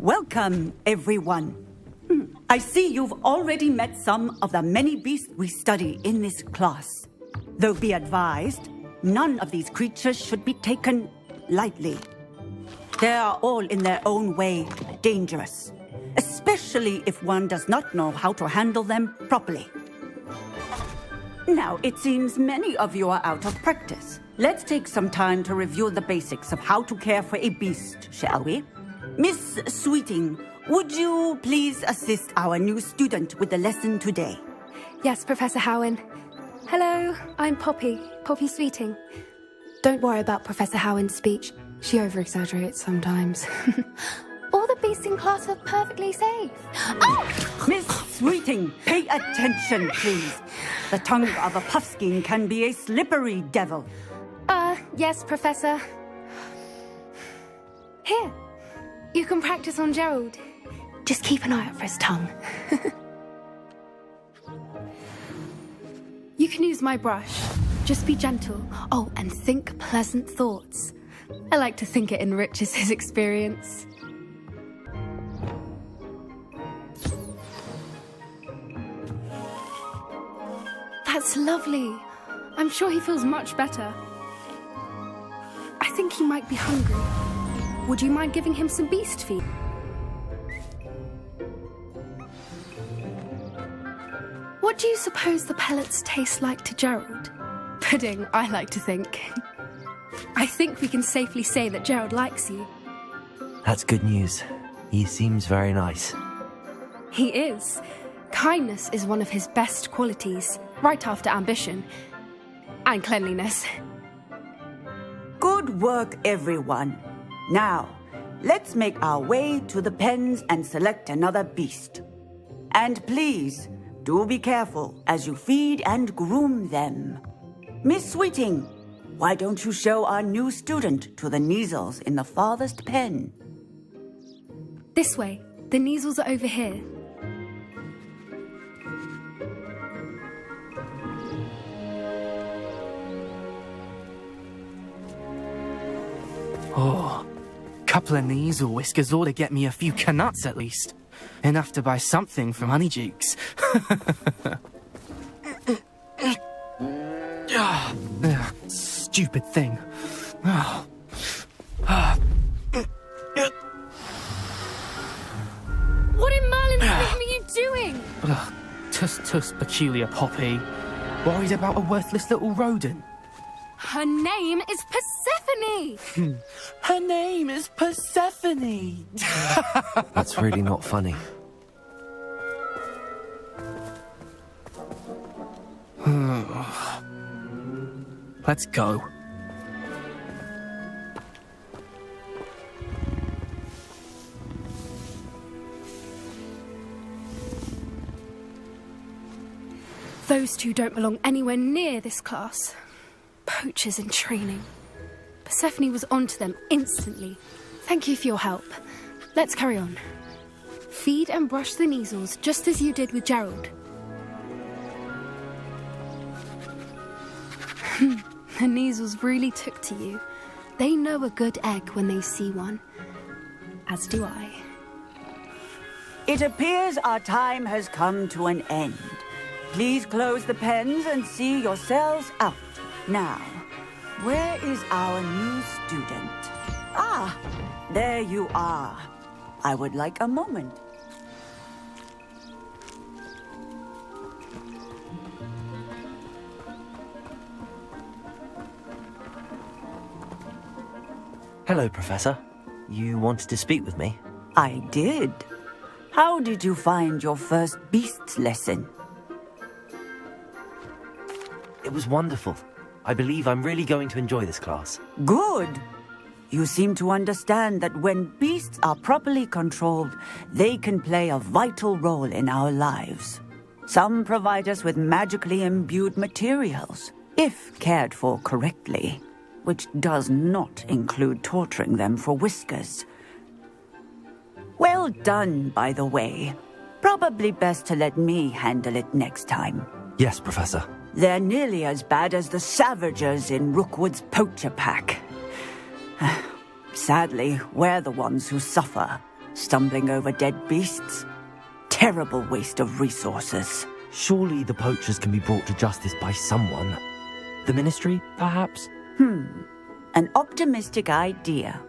Welcome, everyone. I see you've already met some of the many beasts we study in this class. Though be advised, none of these creatures should be taken lightly. They are all in their own way dangerous, especially if one does not know how to handle them properly. Now, it seems many of you are out of practice. Let's take some time to review the basics of how to care for a beast, shall we? Miss Sweeting, would you please assist our new student with the lesson today? Yes, Professor Howen. Hello, I'm Poppy Sweeting. Don't worry about Professor Howen's speech. She over-exaggerates sometimes. All the beasts in class are perfectly safe. Oh! Miss Sweeting, pay attention, please. The tongue of a puffskein can be a slippery devil. Yes, Professor. Here, you can practice on Gerald. Just keep an eye out for his tongue. You can use my brush. Just be gentle. Oh, and think pleasant thoughts. I like to think it enriches his experience. That's lovely. I'm sure he feels much better. I think he might be hungry. Would you mind giving him some beast feed? What do you suppose the pellets taste like to Gerald? Pudding, I like to think. I think we can safely say that Gerald likes you. That's good news. He seems very nice. He is. Kindness is one of his best qualities, right after ambition. And cleanliness. Good work, everyone. Now, let's make our way to the pens and select another beast. And please, do be careful as you feed and groom them. Miss Sweeting, why don't you show our new student to the Neasels in the farthest pen? This way. The Neasels are over here. Oh, couple of Neasel whiskers ought to get me a few canuts at least. Enough to buy something from Honeydukes. Stupid thing. What in Merlin's name are you doing? Tuss, peculiar Poppy. Worried about a worthless little rodent. Her name is Persephone! Her name is Persephone! That's really not funny. Let's go. Those two don't belong anywhere near this class. Poachers in training. Persephone was onto them instantly. Thank you for your help. Let's carry on. Feed and brush the Neasels just as you did with Gerald. The Neasels really took to you. They know a good egg when they see one. As do I. It appears our time has come to an end. Please close the pens and see yourselves out. Now, where is our new student? Ah, there you are. I would like a moment. Hello, Professor. You wanted to speak with me? I did. How did you find your first beasts lesson? It was wonderful. I believe I'm really going to enjoy this class. Good. You seem to understand that when beasts are properly controlled, they can play a vital role in our lives. Some provide us with magically imbued materials, if cared for correctly, which does not include torturing them for whiskers. Well done, by the way. Probably best to let me handle it next time. Yes, Professor. They're nearly as bad as the Savagers in Rookwood's poacher pack. Sadly, we're the ones who suffer. stumbling over dead beasts. Terrible waste of resources. Surely the poachers can be brought to justice by someone. The Ministry, perhaps? An optimistic idea.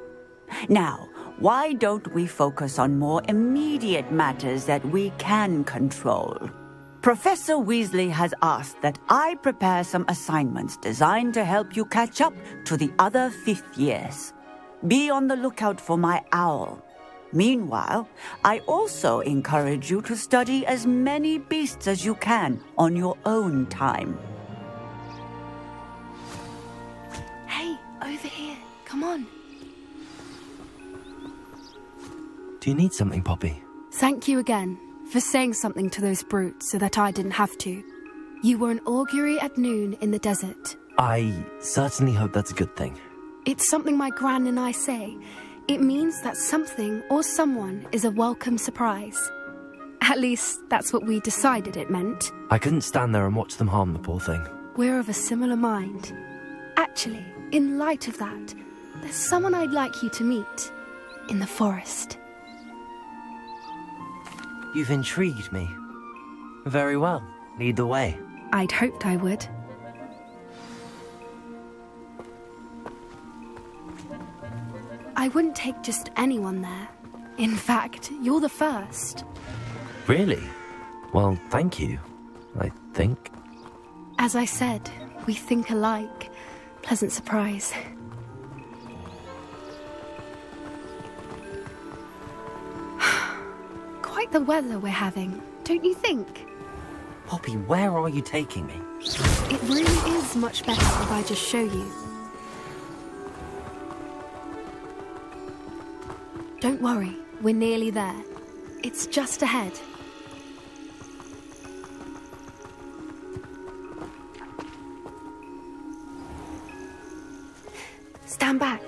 Now, why don't we focus on more immediate matters that we can control? Professor Weasley has asked that I prepare some assignments designed to help you catch up to the other 5th years. Be on the lookout for my owl. Meanwhile, I also encourage you to study as many beasts as you can on your own time. Hey, over here. Come on. Do you need something, Poppy? Thank you again for saying something to those brutes so that I didn't have to. You were an augury at noon in the desert. I certainly hope that's a good thing. It's something my gran and I say. It means that something or someone is a welcome surprise. At least, that's what we decided it meant. I couldn't stand there and watch them harm the poor thing. We're of a similar mind. Actually, in light of that, there's someone I'd like you to meet. In the forest. You've intrigued me. Very well. Lead the way. I'd hoped I would. I wouldn't take just anyone there. In fact, you're the first. Really? Well, thank you, I think. As I said, we think alike. Pleasant surprise. Quite the weather we're having, don't you think? Poppy, where are you taking me? It really is much better if I just show you. Don't worry, we're nearly there. It's just ahead. Stand back.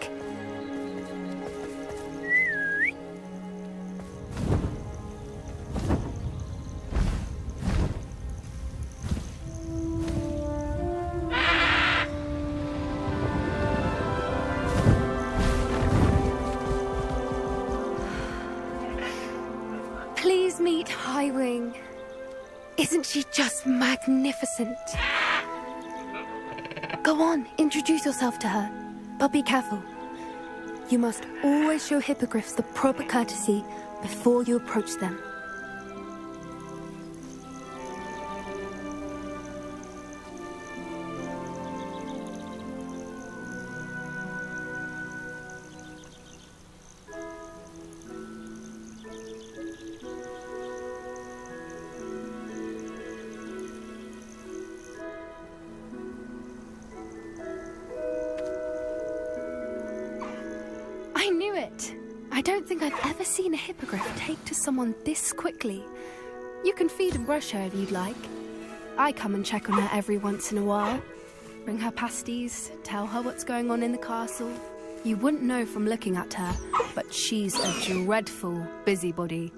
Please meet Highwing. Isn't she just magnificent? Go on, introduce yourself to her. But be careful. You must always show hippogriffs the proper courtesy before you approach them. I knew it! I don't think I've ever seen a hippogriff take to someone this quickly. You can feed and brush her if you'd like. I come and check on her every once in a while. Bring her pasties, tell her what's going on in the castle. You wouldn't know from looking at her, but she's a dreadful busybody.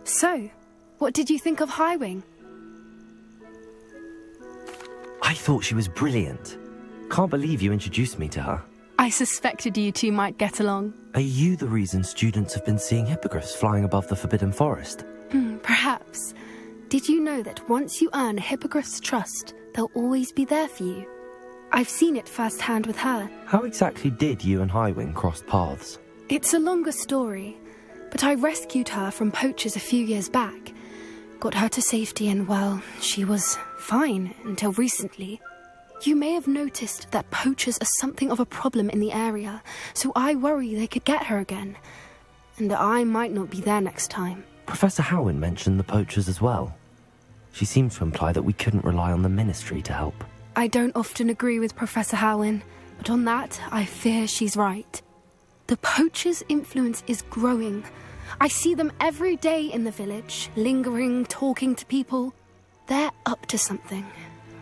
So, what did you think of Highwing? I thought she was brilliant. Can't believe you introduced me to her. I suspected you two might get along. Are you the reason students have been seeing hippogriffs flying above the Forbidden Forest? Perhaps. Did you know that once you earn a hippogriff's trust, they'll always be there for you? I've seen it firsthand with her. How exactly did you and Highwing cross paths? It's a longer story, but I rescued her from poachers a few years back. Got her to safety and, well, she was fine until recently. You may have noticed that poachers are something of a problem in the area, so I worry they could get her again. And I might not be there next time. Professor Howin mentioned the poachers as well. She seemed to imply that we couldn't rely on the Ministry to help. I don't often agree with Professor Howin, but on that, I fear she's right. The poachers' influence is growing. I see them every day in the village, lingering, talking to people. They're up to something.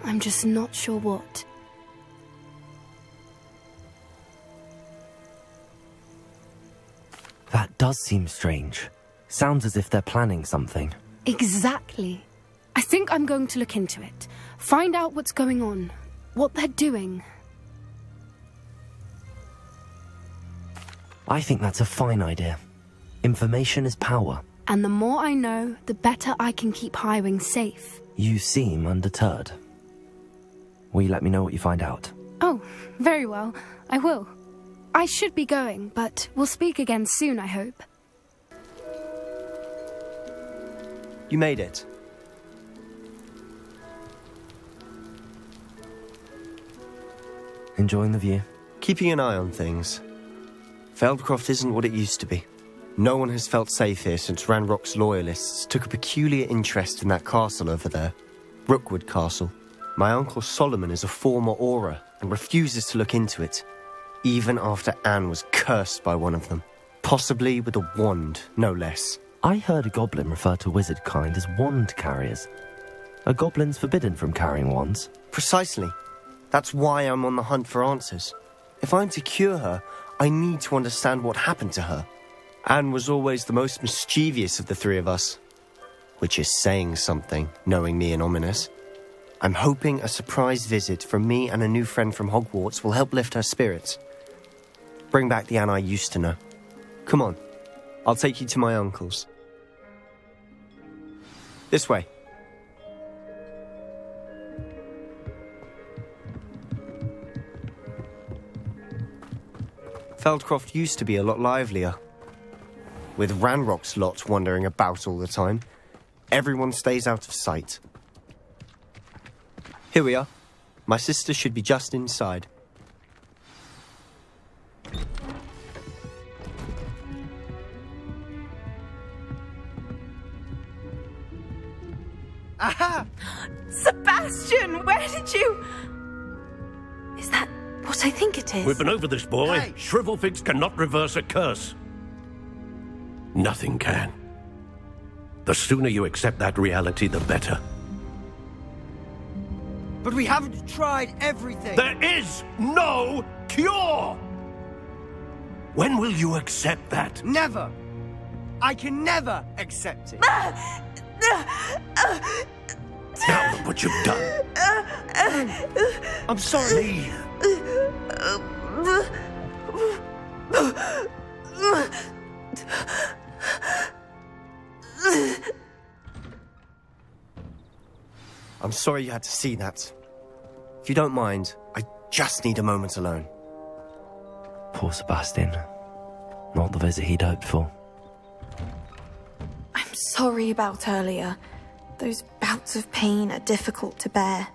I'm just not sure what. That does seem strange. Sounds as if they're planning something. Exactly. I think I'm going to look into it. Find out what's going on. What they're doing. I think that's a fine idea. Information is power. And the more I know, the better I can keep Highwing safe. You seem undeterred. Will you let me know what you find out? Oh, very well. I will. I should be going, but we'll speak again soon, I hope. You made it. Enjoying the view? Keeping an eye on things. Feldcroft isn't what it used to be. No one has felt safe here since Ranrock's loyalists took a peculiar interest in that castle over there. Rookwood Castle. My uncle Solomon is a former Auror and refuses to look into it, even after Anne was cursed by one of them. Possibly with a wand, no less. I heard a goblin refer to wizard kind as wand carriers. Are goblins forbidden from carrying wands? Precisely. That's why I'm on the hunt for answers. If I'm to cure her, I need to understand what happened to her. Anne was always the most mischievous of the three of us. Which is saying something, knowing me and Ominous. I'm hoping a surprise visit from me and a new friend from Hogwarts will help lift her spirits. Bring back the Anne I used to know. Come on, I'll take you to my uncle's. This way. Feldcroft used to be a lot livelier. With Ranrock's lot wandering about all the time, everyone stays out of sight. Here we are. My sister should be just inside. Aha! Sebastian, where did you... Is that what I think it is? We've been over this, boy. Hey. Shrivelfigs cannot reverse a curse. Nothing can. The sooner you accept that reality, the better. But we haven't tried everything. There is no cure! When will you accept that? Never. I can never accept it. Now look what you've done. I'm sorry. Leave. I'm sorry you had to see that. If you don't mind, I just need a moment alone. Poor Sebastian. Not the visit he'd hoped for. I'm sorry about earlier. Those bouts of pain are difficult to bear.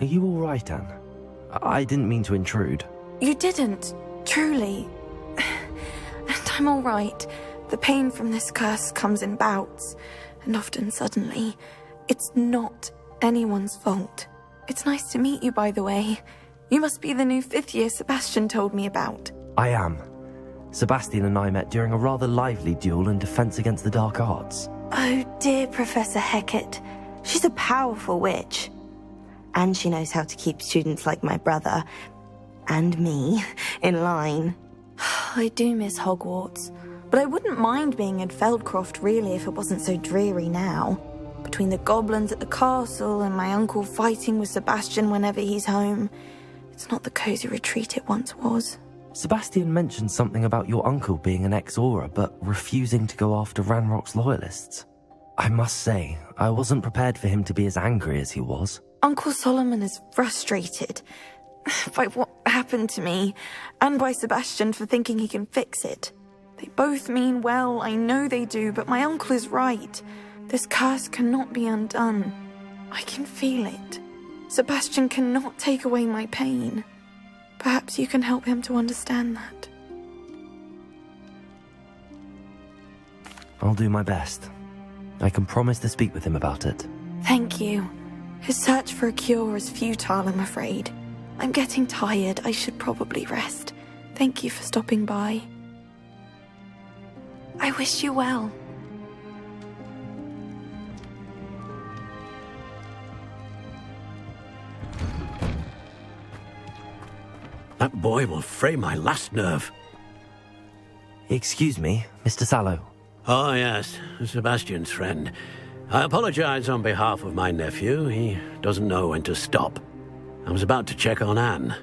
Are you all right, Anne? I didn't mean to intrude. You didn't, truly. And I'm all right. The pain from this curse comes in bouts, and often suddenly. It's not anyone's fault. It's nice to meet you, by the way. You must be the new 5th year Sebastian told me about. I am. Sebastian and I met during a rather lively duel in defense against the dark arts. Oh, dear Professor Hecat. She's a powerful witch. And she knows how to keep students like my brother, and me, in line. I do miss Hogwarts, but I wouldn't mind being in Feldcroft really if it wasn't so dreary now. Between the goblins at the castle and my uncle fighting with Sebastian whenever he's home, it's not the cozy retreat it once was. Sebastian mentioned something about your uncle being an ex-Auror, but refusing to go after Ranrock's loyalists. I must say, I wasn't prepared for him to be as angry as he was. Uncle Solomon is frustrated by what happened to me, and by Sebastian for thinking he can fix it. They both mean well, I know they do, but my uncle is right. This curse cannot be undone. I can feel it. Sebastian cannot take away my pain. Perhaps you can help him to understand that. I'll do my best. I can promise to speak with him about it. Thank you. His search for a cure is futile, I'm afraid. I'm getting tired. I should probably rest. Thank you for stopping by. I wish you well. That boy will fray my last nerve. Excuse me, Mr. Sallow. Oh, yes, Sebastian's friend. I apologize on behalf of my nephew. He doesn't know when to stop. I was about to check on Anne.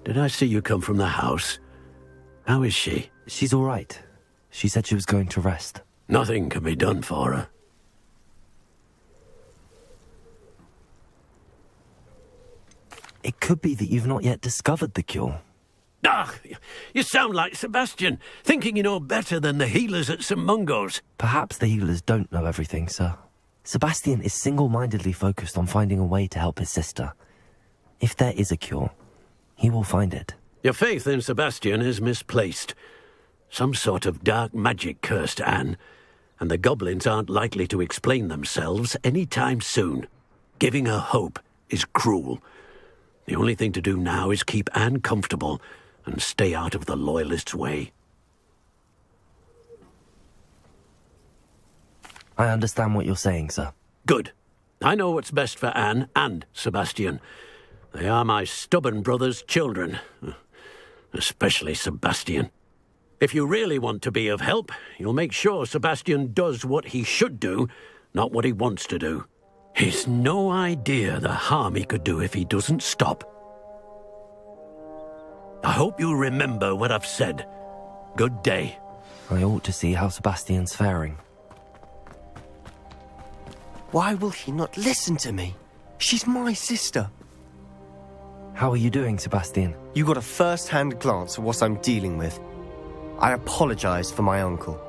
Did I see you come from the house? How is she? She's all right. She said she was going to rest. Nothing can be done for her. It could be that you've not yet discovered the cure. Ah, you sound like Sebastian, thinking you know better than the healers at St. Mungo's. Perhaps the healers don't know everything, sir. Sebastian is single-mindedly focused on finding a way to help his sister. If there is a cure, he will find it. Your faith in Sebastian is misplaced. Some sort of dark magic cursed Anne, and the goblins aren't likely to explain themselves any time soon. Giving her hope is cruel. The only thing to do now is keep Anne comfortable and stay out of the Loyalists' way. I understand what you're saying, sir. Good. I know what's best for Anne and Sebastian. They are my stubborn brother's children. Especially Sebastian. If you really want to be of help, you'll make sure Sebastian does what he should do, not what he wants to do. He's no idea the harm he could do if he doesn't stop. I hope you remember what I've said. Good day. I ought to see how Sebastian's faring. Why will he not listen to me? She's my sister. How are you doing, Sebastian? You got a first-hand glance at what I'm dealing with. I apologize for my uncle.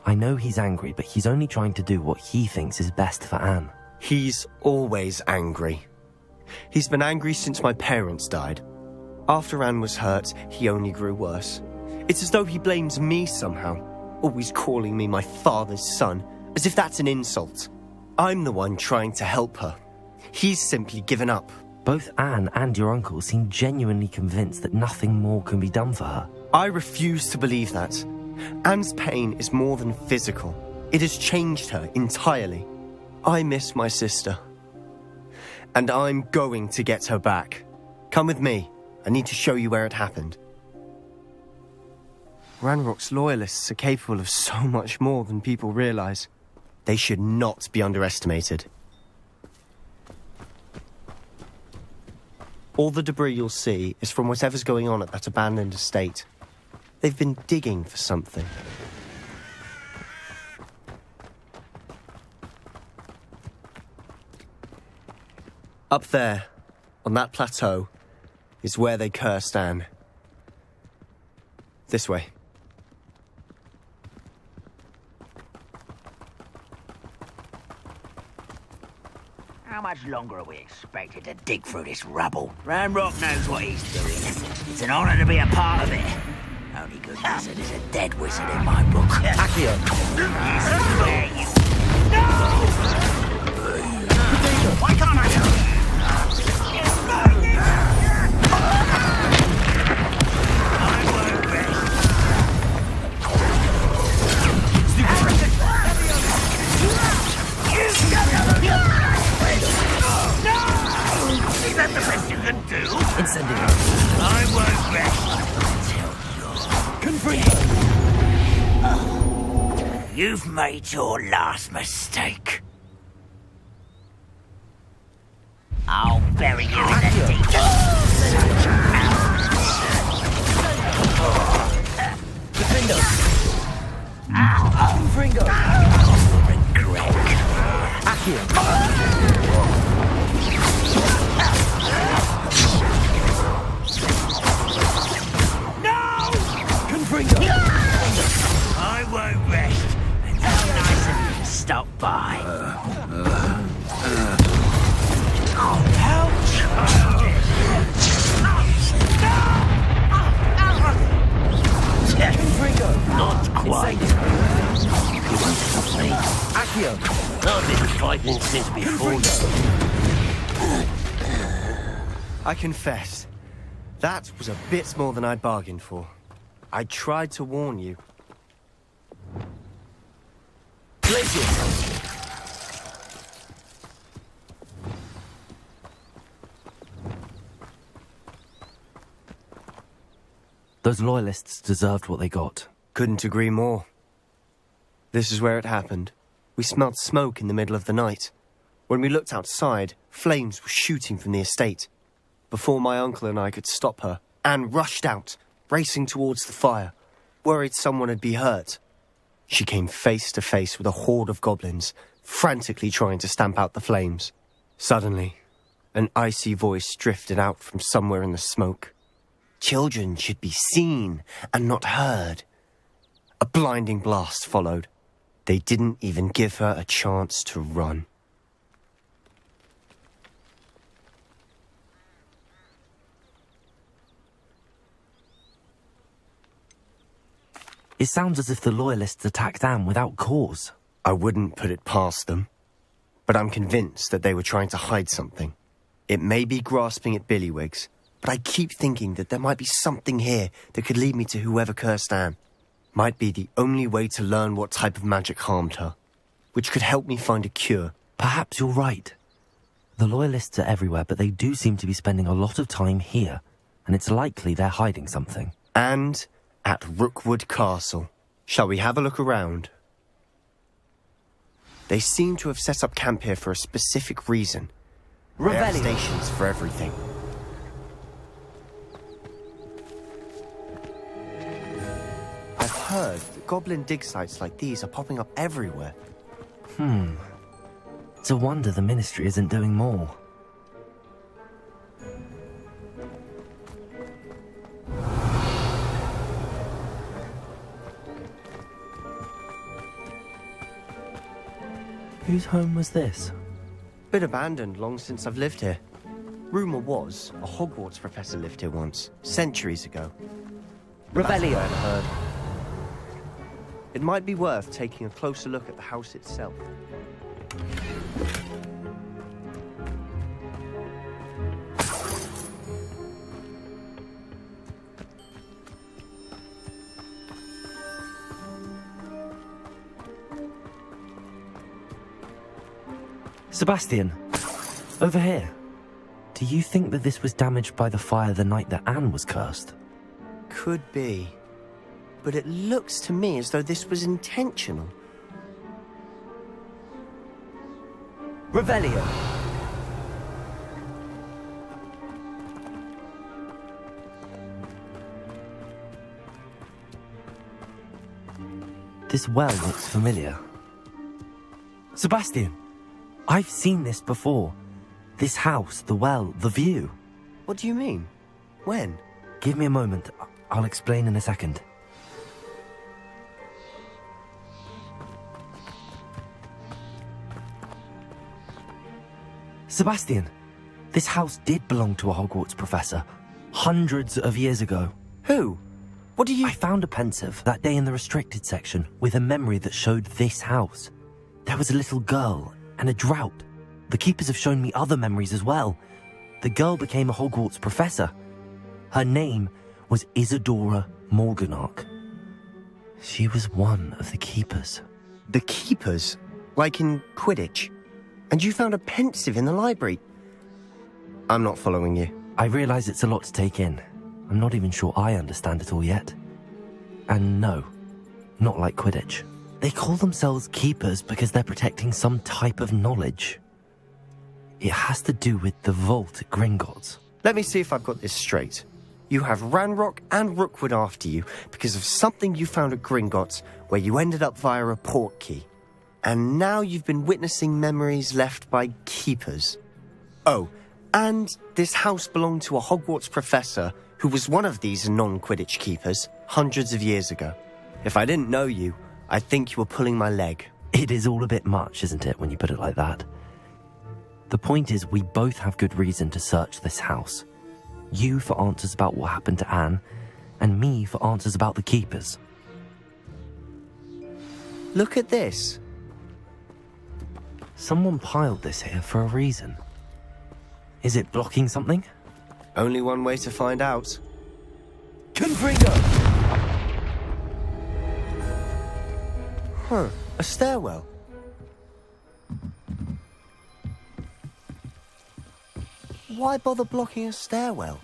I know he's angry, but he's only trying to do what he thinks is best for Anne. He's always angry. He's been angry since my parents died. After Anne was hurt, he only grew worse. It's as though he blames me somehow, always calling me my father's son, as if that's an insult. I'm the one trying to help her. He's simply given up. Both Anne and your uncle seem genuinely convinced that nothing more can be done for her. I refuse to believe that. Anne's pain is more than physical. It has changed her entirely. I miss my sister. And I'm going to get her back. Come with me. I need to show you where it happened. Ranrock's loyalists are capable of so much more than people realize. They should not be underestimated. All the debris you'll see is from whatever's going on at that abandoned estate. They've been digging for something. Up there, on that plateau, is where they cursed Anne. This way. How much longer are we expected to dig through this rubble? Ranrock knows what he's doing. It's an honor to be a part of it. Only good wizard is a dead wizard in my book. Accio! Why can't I do it? Is that the best you can do? Incendiary. I won't rest until you're... You've made your last mistake. I'll bury you in the deep. Defendo! Ow! Fringo! Regret. Accio! I won't rest until nice of you to stop by. Not quite. You wanted to play? Accio! I've been fighting since before you. I confess, That was a bit more than I'd bargained for. I tried to warn you. Place yourself. Those loyalists deserved what they got. Couldn't agree more. This is where it happened. We smelled smoke in the middle of the night. When we looked outside, flames were shooting from the estate. Before my uncle and I could stop her, Anne rushed out, racing towards the fire, worried someone had been hurt. She came face to face with a horde of goblins, frantically trying to stamp out the flames. Suddenly, an icy voice drifted out from somewhere in the smoke. Children should be seen and not heard. A blinding blast followed. They didn't even give her a chance to run. It sounds as if the Loyalists attacked Anne without cause. I wouldn't put it past them, but I'm convinced that they were trying to hide something. It may be grasping at billywhigs, but I keep thinking that there might be something here that could lead me to whoever cursed Anne. Might be the only way to learn what type of magic harmed her, which could help me find a cure. Perhaps you're right. The Loyalists are everywhere, but they do seem to be spending a lot of time here, and it's likely they're hiding something. And at Rookwood Castle. Shall we have a look around? They seem to have set up camp here for a specific reason. They have stations for everything. I've heard that goblin dig sites like these are popping up everywhere. It's a wonder the Ministry isn't doing more. Whose home was this? Been abandoned long since I've lived here. Rumour was a Hogwarts professor lived here once, centuries ago. Revelio. That's what I'd heard. It might be worth taking a closer look at the house itself. Sebastian, over here. Do you think that this was damaged by the fire the night that Anne was cursed? Could be. But it looks to me as though this was intentional. Revelio. This well looks familiar. Sebastian, I've seen this before. This house, the well, the view. What do you mean? When? Give me a moment. I'll explain in a second. Sebastian, this house did belong to a Hogwarts professor, hundreds of years ago. Who? What do you... I found a pensive that day in the restricted section with a memory that showed this house. There was a little girl and a drought. The keepers have shown me other memories as well. The girl became a Hogwarts professor. Her name was Isadora Morganach. She was one of the keepers. The keepers? Like in Quidditch? And you found a pensive in the library? I'm not following you. I realize it's a lot to take in. I'm not even sure I understand it all yet. And no, not like Quidditch. They call themselves keepers because they're protecting some type of knowledge. It has to do with the vault at Gringotts. Let me see if I've got this straight. You have Ranrock and Rookwood after you because of something you found at Gringotts where you ended up via a port key. And now you've been witnessing memories left by keepers. Oh, and this house belonged to a Hogwarts professor who was one of these non-Quidditch keepers hundreds of years ago. If I didn't know you, I'd think you were pulling my leg. It is all a bit much, isn't it, when you put it like that? The point is, we both have good reason to search this house. You for answers about what happened to Anne, and me for answers about the keepers. Look at this. Someone piled this here for a reason. Is it blocking something? Only one way to find out. Confringo! Huh, a stairwell. Why bother blocking a stairwell?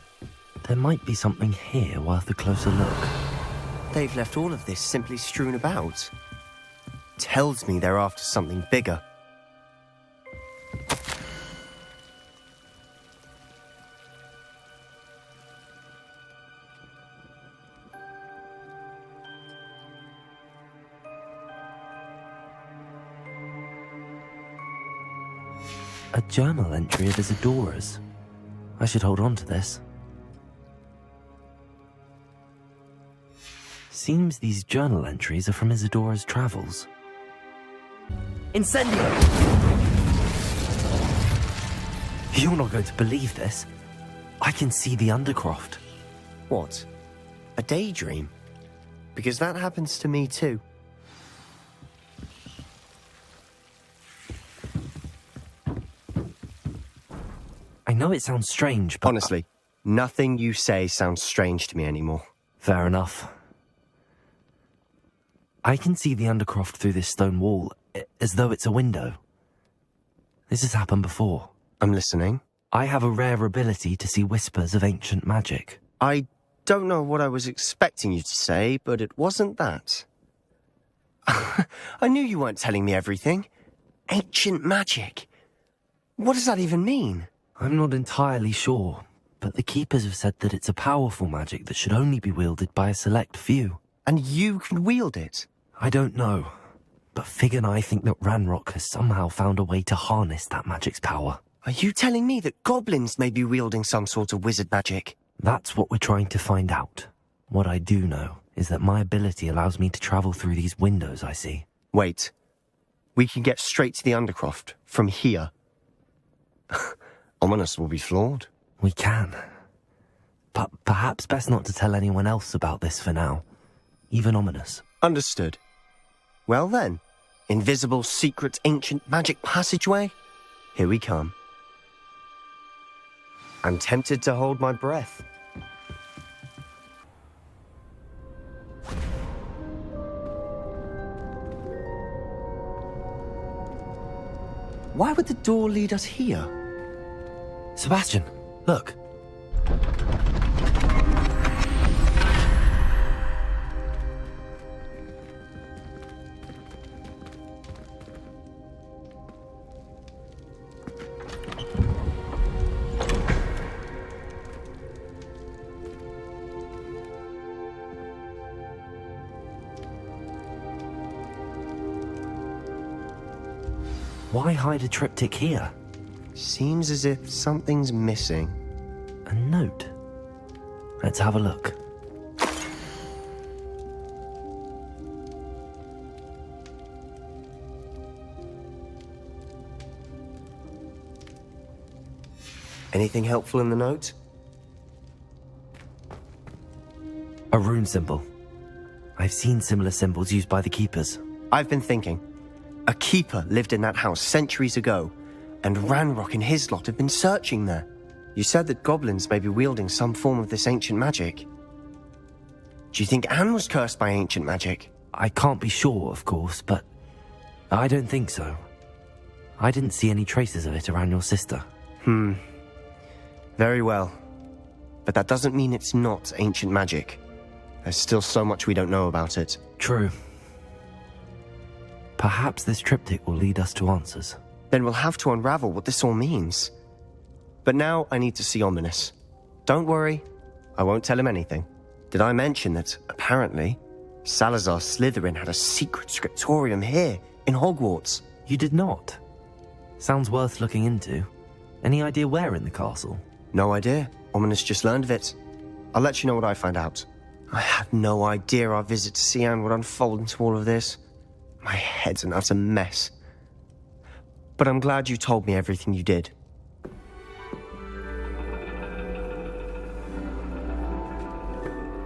There might be something here worth a closer look. They've left all of this simply strewn about. Tells me they're after something bigger. A journal entry of Isadora's. I should hold on to this. Seems these journal entries are from Isadora's travels. Incendio! You're not going to believe this. I can see the Undercroft. What? A daydream? Because that happens to me too. I know it sounds strange, but... Honestly, nothing you say sounds strange to me anymore. Fair enough. I can see the Undercroft through this stone wall, as though it's a window. This has happened before. I'm listening. I have a rare ability to see whispers of ancient magic. I don't know what I was expecting you to say, but it wasn't that. I knew you weren't telling me everything. Ancient magic. What does that even mean? I'm not entirely sure, but the Keepers have said that it's a powerful magic that should only be wielded by a select few. And you can wield it? I don't know, but Fig and I think that Ranrock has somehow found a way to harness that magic's power. Are you telling me that goblins may be wielding some sort of wizard magic? That's what we're trying to find out. What I do know is that my ability allows me to travel through these windows I see. Wait. We can get straight to the Undercroft from here. Ominous will be flawed. We can. But perhaps best not to tell anyone else about this for now. Even Ominous. Understood. Well then, invisible, secret, ancient magic passageway? Here we come. I'm tempted to hold my breath. Why would the door lead us here? Sebastian, look. Why hide a triptych here? Seems as if something's missing. A note. Let's have a look. Anything helpful in the note? A rune symbol. I've seen similar symbols used by the Keepers. I've been thinking. A keeper lived in that house centuries ago, and Ranrock and his lot have been searching there. You said that goblins may be wielding some form of this ancient magic. Do you think Anne was cursed by ancient magic? I can't be sure, of course, but I don't think so. I didn't see any traces of it around your sister. Very well. But that doesn't mean it's not ancient magic. There's still so much we don't know about it. True. Perhaps this triptych will lead us to answers. Then we'll have to unravel what this all means. But now I need to see Ominous. Don't worry, I won't tell him anything. Did I mention that, apparently, Salazar Slytherin had a secret scriptorium here, in Hogwarts? You did not. Sounds worth looking into. Any idea where in the castle? No idea. Ominous just learned of it. I'll let you know what I find out. I had no idea our visit to see Anne would unfold into all of this. My head's an utter mess. But I'm glad you told me everything you did.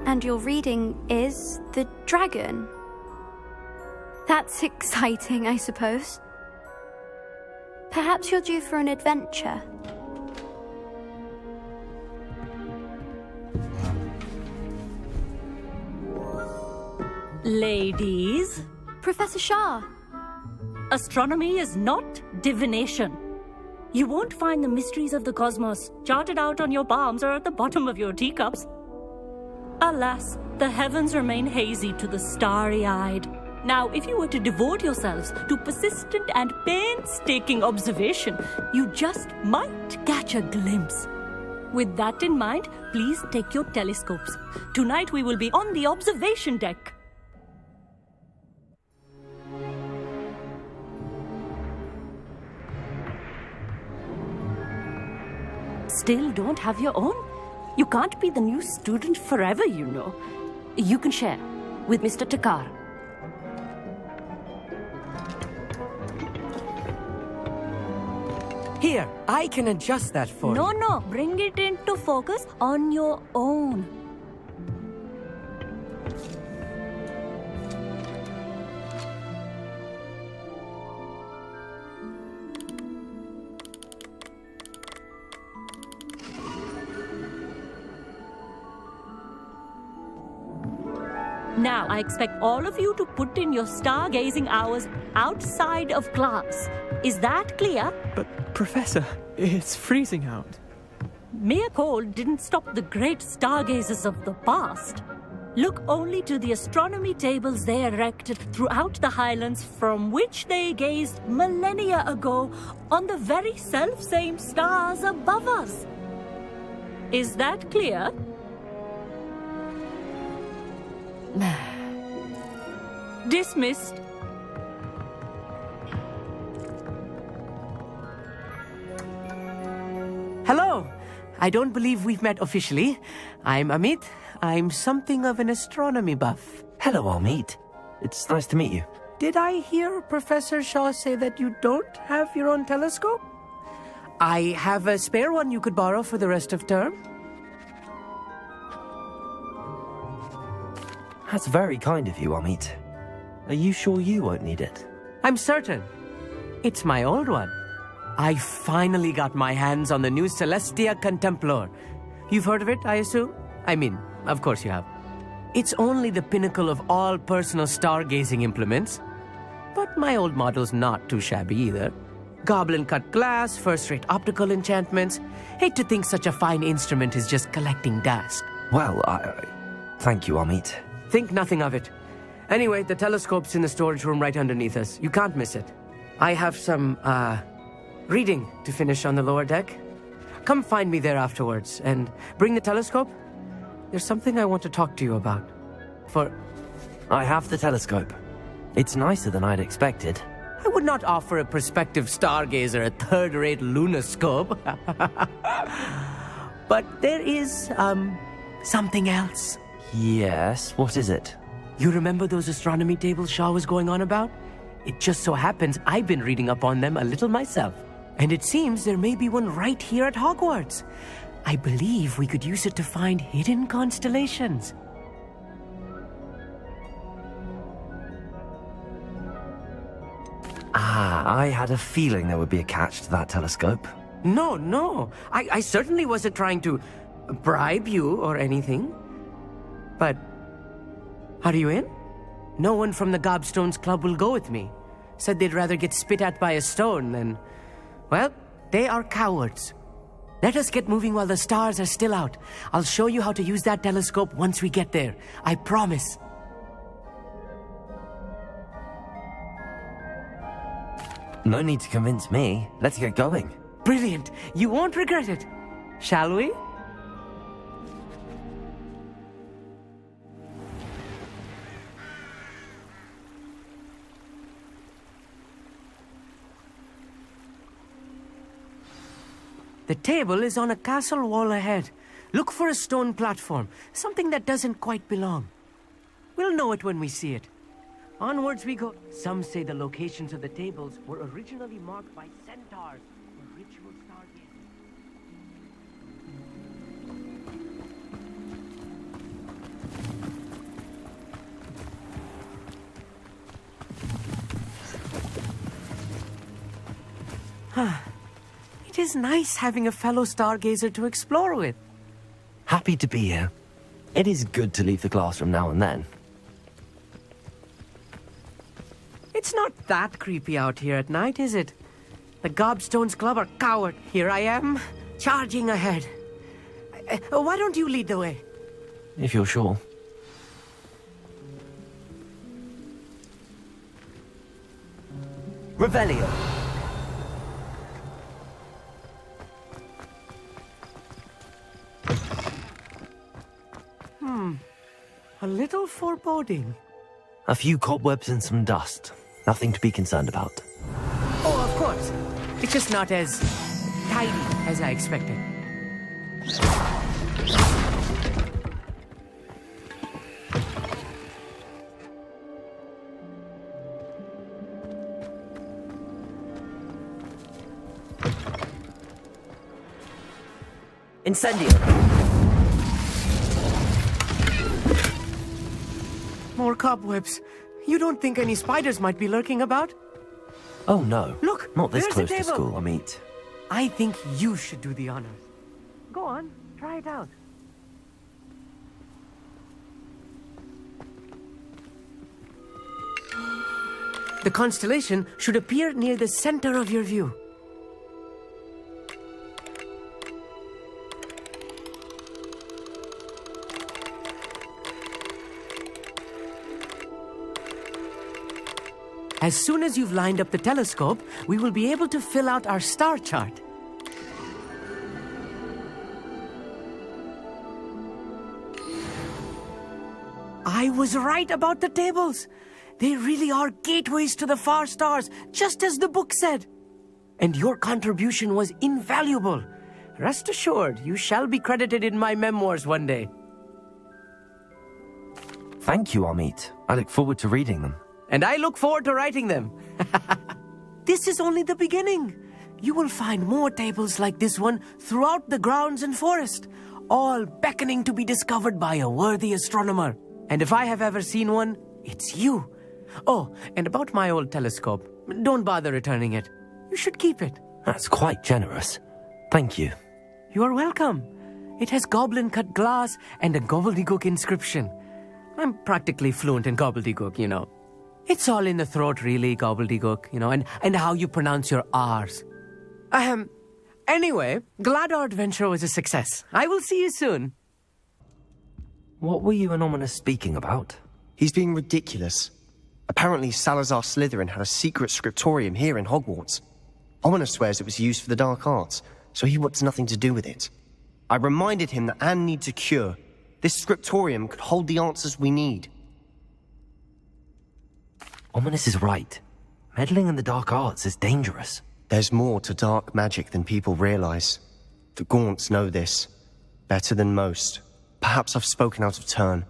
And your reading is The Dragon. That's exciting, I suppose. Perhaps you're due for an adventure. Ladies, Professor Shah. astronomy is not divination. You won't find the mysteries of the cosmos charted out on your palms or at the bottom of your teacups. Alas, the heavens remain hazy to the starry-eyed. Now, if you were to devote yourselves to persistent and painstaking observation, you just might catch a glimpse. With that in mind, please take your telescopes. Tonight we will be on the observation deck. Still don't have your own? You can't be the new student forever, you know. You can share with Mr. Takar. Here, I can adjust that for you. No, bring it into focus on your own. Now, I expect all of you to put in your stargazing hours outside of class. Is that clear? But, Professor, it's freezing out. Mere cold didn't stop the great stargazers of the past. Look only to the astronomy tables they erected throughout the Highlands from which they gazed millennia ago on the very self-same stars above us. Is that clear? Dismissed. Hello. I don't believe we've met officially. I'm Amit. I'm something of an astronomy buff. Hello, Hogsmeade. It's nice to meet you. Did I hear Professor Shaw say that you don't have your own telescope? I have a spare one you could borrow for the rest of term. That's very kind of you, Hogsmeade. Are you sure you won't need it? I'm certain. It's my old one. I finally got my hands on the new Celestia Contemplar. You've heard of it, I assume? I mean, of course you have. It's only the pinnacle of all personal stargazing implements. But my old model's not too shabby either. Goblin-cut glass, first-rate optical enchantments. Hate to think such a fine instrument is just collecting dust. Well, thank you, Hogsmeade. Think nothing of it. Anyway, the telescope's in the storage room right underneath us. You can't miss it. I have some, reading to finish on the lower deck. Come find me there afterwards, and bring the telescope. There's something I want to talk to you about. I have the telescope. It's nicer than I'd expected. I would not offer a prospective stargazer a third-rate lunoscope. But there is, something else. Yes, what is it? You remember those astronomy tables Shaw was going on about? It just so happens I've been reading up on them a little myself. And it seems there may be one right here at Hogwarts. I believe we could use it to find hidden constellations. I had a feeling there would be a catch to that telescope. No. I certainly wasn't trying to bribe you or anything. But, are you in? No one from the Gobstones Club will go with me. Said they'd rather get spit at by a stone than... Well, they are cowards. Let us get moving while the stars are still out. I'll show you how to use that telescope once we get there. I promise. No need to convince me. Let's get going. Brilliant. You won't regret it. Shall we? The table is on a castle wall ahead. Look for a stone platform, something that doesn't quite belong. We'll know it when we see it. Onwards we go. Some say the locations of the tables were originally marked by centaurs for ritual stargazing. It is nice having a fellow stargazer to explore with. Happy to be here. It is good to leave the classroom now and then. not that creepy out here at night, is it? The Gobstones Club are coward. Here I am, charging ahead. Why don't you lead the way? If you're sure. Revelio. A little foreboding. A few cobwebs and some dust. Nothing to be concerned about. Oh, of course. It's just not as tidy as I expected. Incendio. More cobwebs. You don't think any spiders might be lurking about? Oh no. Look, not this there's close the to table. school, Amit. I think you should do the honors. Go on, try it out. The constellation should appear near the center of your view. As soon as you've lined up the telescope, we will be able to fill out our star chart. I was right about the tables. They really are gateways to the far stars, just as the book said. And your contribution was invaluable. Rest assured, you shall be credited in my memoirs one day. Thank you, Amit. I look forward to reading them. And I look forward to writing them. This is only the beginning. You will find more tables like this one throughout the grounds and forest, all beckoning to be discovered by a worthy astronomer. And if I have ever seen one, it's you. Oh, and about my old telescope, don't bother returning it. You should keep it. That's quite generous. Thank you. You are welcome. It has goblin-cut glass and a gobbledygook inscription. I'm practically fluent in gobbledygook, you know. It's all in the throat, really, gobbledygook, you know, and how you pronounce your R's. Anyway, glad our adventure was a success. I will see you soon. What were you and Ominous speaking about? He's being ridiculous. Apparently, Salazar Slytherin had a secret scriptorium here in Hogwarts. Ominous swears it was used for the dark arts, so he wants nothing to do with it. I reminded him that Anne needs a cure. This scriptorium could hold the answers we need. Ominous is right. Meddling in the dark arts is dangerous. There's more to dark magic than people realize. The Gaunts know this. Better than most. Perhaps I've spoken out of turn.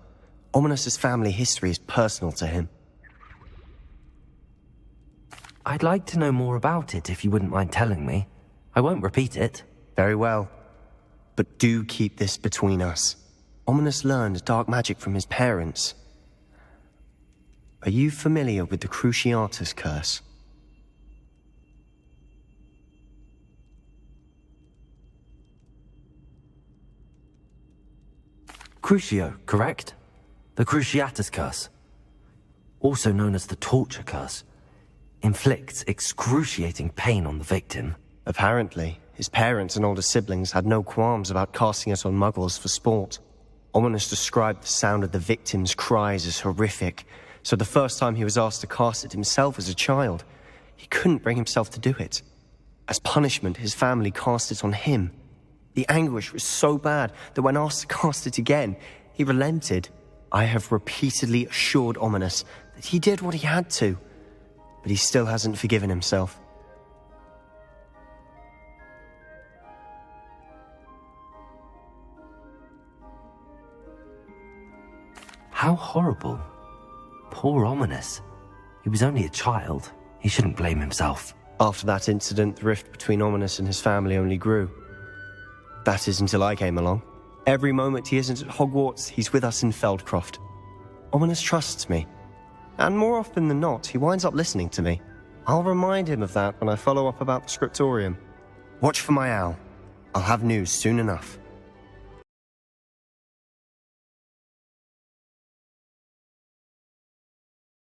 Ominous's family history is personal to him. I'd like to know more about it if you wouldn't mind telling me. I won't repeat it. Very well. But do keep this between us. Ominous learned dark magic from his parents. Are you familiar with the Cruciatus curse? Crucio, correct? The Cruciatus curse. Also known as the torture curse. Inflicts excruciating pain on the victim. Apparently, his parents and older siblings had no qualms about casting it on muggles for sport. Ominous described the sound of the victim's cries as horrific, so the first time he was asked to cast it himself as a child, he couldn't bring himself to do it. As punishment, his family cast it on him. The anguish was so bad that when asked to cast it again, he relented. I have repeatedly assured Ominous that he did what he had to, but he still hasn't forgiven himself. How horrible. Poor Ominous. He was only a child. He shouldn't blame himself. After that incident, the rift between Ominous and his family only grew. That is until I came along. Every moment he isn't at Hogwarts, he's with us in Feldcroft. Ominous trusts me. And more often than not, he winds up listening to me. I'll remind him of that when I follow up about the scriptorium. Watch for my owl. I'll have news soon enough.